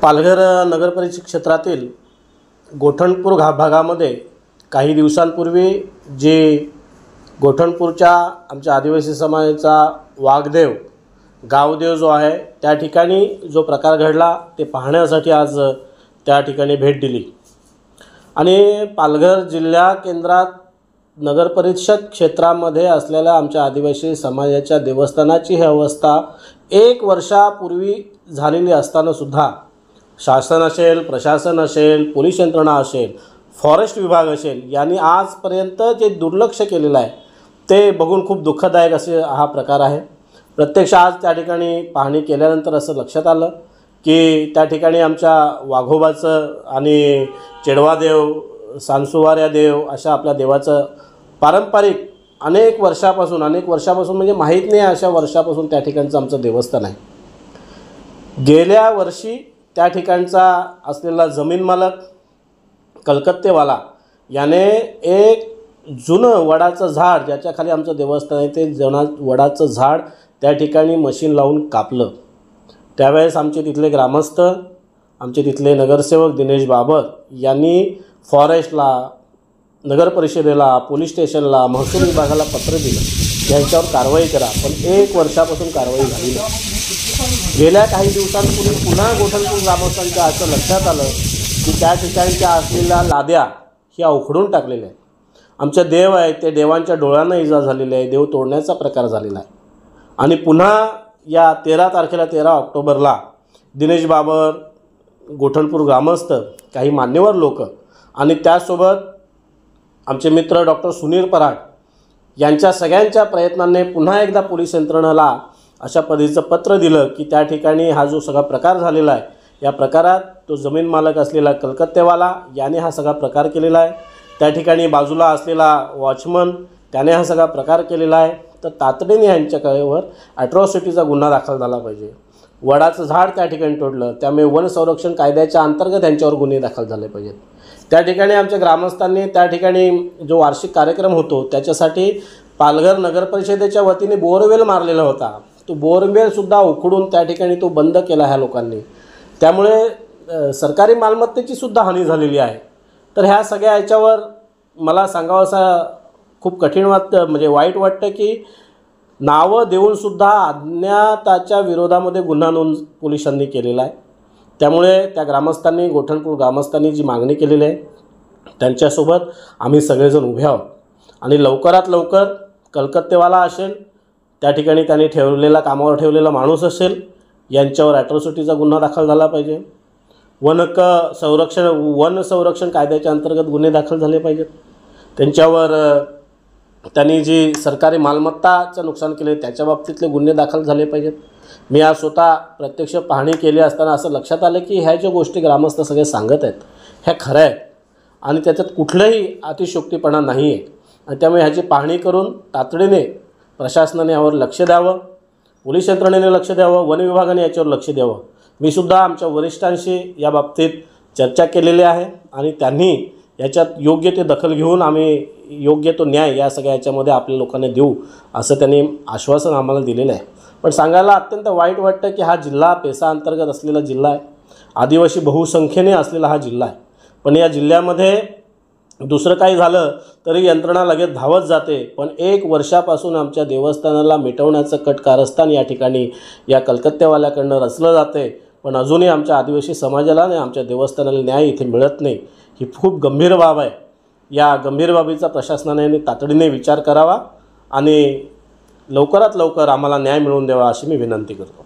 पालघर नगरपरिषद क्षेत्रातील गोठणपूर भागामध्ये काही दिवसांपूर्वी जे गोठणपूरच्या आमच्या आदिवासी समाजाचा वाघदेव गावदेव जो आहे त्या ठिकाणी जो प्रकार घडला ते पाहण्यासाठी आज त्या ठिकाणी भेट दिली आणि पालघर जिल्हा केंद्रात नगरपरिषद क्षेत्रामध्ये असलेल्या आमच्या आदिवासी समाजाच्या देवस्थानाची ही अवस्था 1 वर्षापूर्वी झालेली असताना सुद्धा शासन असेल, प्रशासन असेल, पोलीस यंत्रणा असेल, फॉरेस्ट विभाग असेल यांनी आजपर्यंत जे दुर्लक्ष केलेलं आहे ते बघून खूप दुःखदायक असे हा प्रकार आहे। प्रत्यक्ष आज त्या ठिकाणी पाहणी केल्यानंतर असं लक्षात आलं की त्या ठिकाणी आमच्या वाघोबाचं आणि चेडवादेव, सांसुवाऱ्या देव अशा आपल्या देवाचं पारंपरिक अनेक वर्षापासून म्हणजे माहीत नाही अशा वर्षापासून त्या ठिकाणचं आमचं देवस्थान आहे। गेल्या वर्षी त्या ठिकाणचा असलेला जमीन मालक कलकत्तेवाला याने एक जुनं वडाचं झाड ज्याच्या खाली आमचं देवस्थान आहे ते वडाचं झाड त्या ठिकाणी मशीन लावून कापलं। त्यावेळेस आमचे तिथले ग्रामस्थ, आमचे तिथले नगरसेवक दिनेश बाबर यांनी फॉरेस्टला, नगर परिषदेला, पोलीस स्टेशनला, महसूल विभागाला पत्र दिलं यांच्यावर कारवाई करा, पण 1 वर्षापासून कारवाई झाली नाही। गेल्या काही दिवसांपूर्वी पुन्हा गोठणपूर ग्रामस्थांच्या असं लक्षात आलं की त्या ठिकाणच्या असलेल्या लाद्या ह्या उखडून टाकलेल्या आहेत। आमचे देव आहेत ते देवांच्या डोळ्यांना इजा झालेली आहे, देव तोडण्याचा प्रकार झालेला आहे आणि पुन्हा या 13 तारखेला 13 ऑक्टोबरला दिनेश बाबर, गोठणपूर ग्रामस्थ, काही मान्यवर लोक आणि त्यासोबत आमचे मित्र डॉक्टर सुनील पराग यांच्या सगळ्यांच्या प्रयत्नांनी पुन्हा एकदा पोलीस यंत्रणेला अशा पद्धतीचं पत्र दिलं की त्या ठिकाणी हा जो सगळा प्रकार झालेला आहे या प्रकारात तो जमीन मालक असलेला कलकत्तेवाला याने हा सगळा प्रकार केलेला आहे। त्या ठिकाणी बाजूला असलेला वॉचमन त्याने हा सगळा प्रकार केलेला आहे। तर तातडीने यांच्यावर ॲट्रॉसिटीचा गुन्हा दाखल झाला पाहिजे। वडाचं झाड त्या ठिकाणी तोडलं त्यामुळे वन संरक्षण कायद्याच्या अंतर्गत यांच्यावर गुन्हे दाखल झाले पाहिजेत। त्या ठिकाणी आमच्या ग्रामस्थांनी त्या ठिकाणी जो वार्षिक कार्यक्रम होतो त्याच्यासाठी पालघर नगरपरिषदेच्या वतीने बोरवेल मारलेला होता, तो बोरवेलसुद्धा उखडून त्या ठिकाणी तो बंद केला ह्या लोकांनी। त्यामुळे सरकारी मालमत्तेची सुद्धा हानी झालेली आहे। तर ह्या सगळ्या याच्यावर मला सांगावंसं खूप कठीण वाटतं, म्हणजे वाईट वाटतं की नावं देऊनसुद्धा अज्ञाताच्या विरोधामध्ये गुन्हा नोंद पोलिसांनी केलेला आहे। त्यामुळे त्या ग्रामस्थांनी, गोठणपूर ग्रामस्थांनी जी मागणी केलेली आहे त्यांच्यासोबत आम्ही सगळेजण उभे आहोत आणि लवकरात लवकर कलकत्तेवाला असेल, त्या ठिकाणी त्यांनी कामावर ठेवलेला माणूस असेल यांच्यावर ॲट्रॉसिटीचा गुन्हा दाखल झाला पाहिजे। वन संरक्षण कायद्याच्या अंतर्गत गुन्हे दाखल झाले पाहिजेत। त्यांच्यावर त्यांनी जी सरकारी मालमत्ताचं नुकसान केले त्याच्या बाबतीतले गुन्हे दाखल झाले पाहिजेत। मी आज स्वतः प्रत्यक्ष पाहणी केली असताना असं लक्षात आलं की ह्या ज्या गोष्टी ग्रामस्थ सगळे सांगत आहेत ह्या खऱ्या आहेत आणि त्याच्यात कुठलंही अतिशयोक्तीपणा नाही आहे आणि त्यामुळे ह्याची पाहणी करून तातडीने प्रशासनाने यावर लक्ष द्यावं, पोलीस यंत्रणेने लक्ष द्यावं, वन विभागाने याच्यावर लक्ष द्यावं। मी सुद्धा आमच्या वरिष्ठांशी या बाबतीत चर्चा केलेली आहे आणि त्यांनी याच्यात योग्य ते दखल घेऊन आम्ही योग्य तो न्याय या सगळ्या याच्यामध्ये आपल्या लोकांना देऊ असं त्यांनी आश्वासन आम्हाला दिलेलं आहे। पण सांगायला अत्यंत वाईट वाटतं की हा जिल्हा पेसा अंतर्गत असलेला जिल्हा आहे, आदिवासी बहुसंख्येने असलेला हा जिल्हा आहे, पण या जिल्ह्यामध्ये दुसरं काही झालं तरी यंत्रणा लगेच धावत जाते। पण 1 वर्षापासून आमच्या देवस्थानाला मिटवण्याचं कटकारस्थान या ठिकाणी या कलकत्तेवाल्याकडनं रचलं जाते, पण अजूनही आमच्या आदिवासी समाजाला आणि आमच्या देवस्थानाला न्याय इथे मिळत नाही। ही खूप गंभीर बाब आहे। या गंभीर बाबीचा प्रशासनाने तातडीने विचार करावा आणि लवकरात लवकर आम्हाला न्याय मिळवून द्यावा अशी मी विनंती करतो।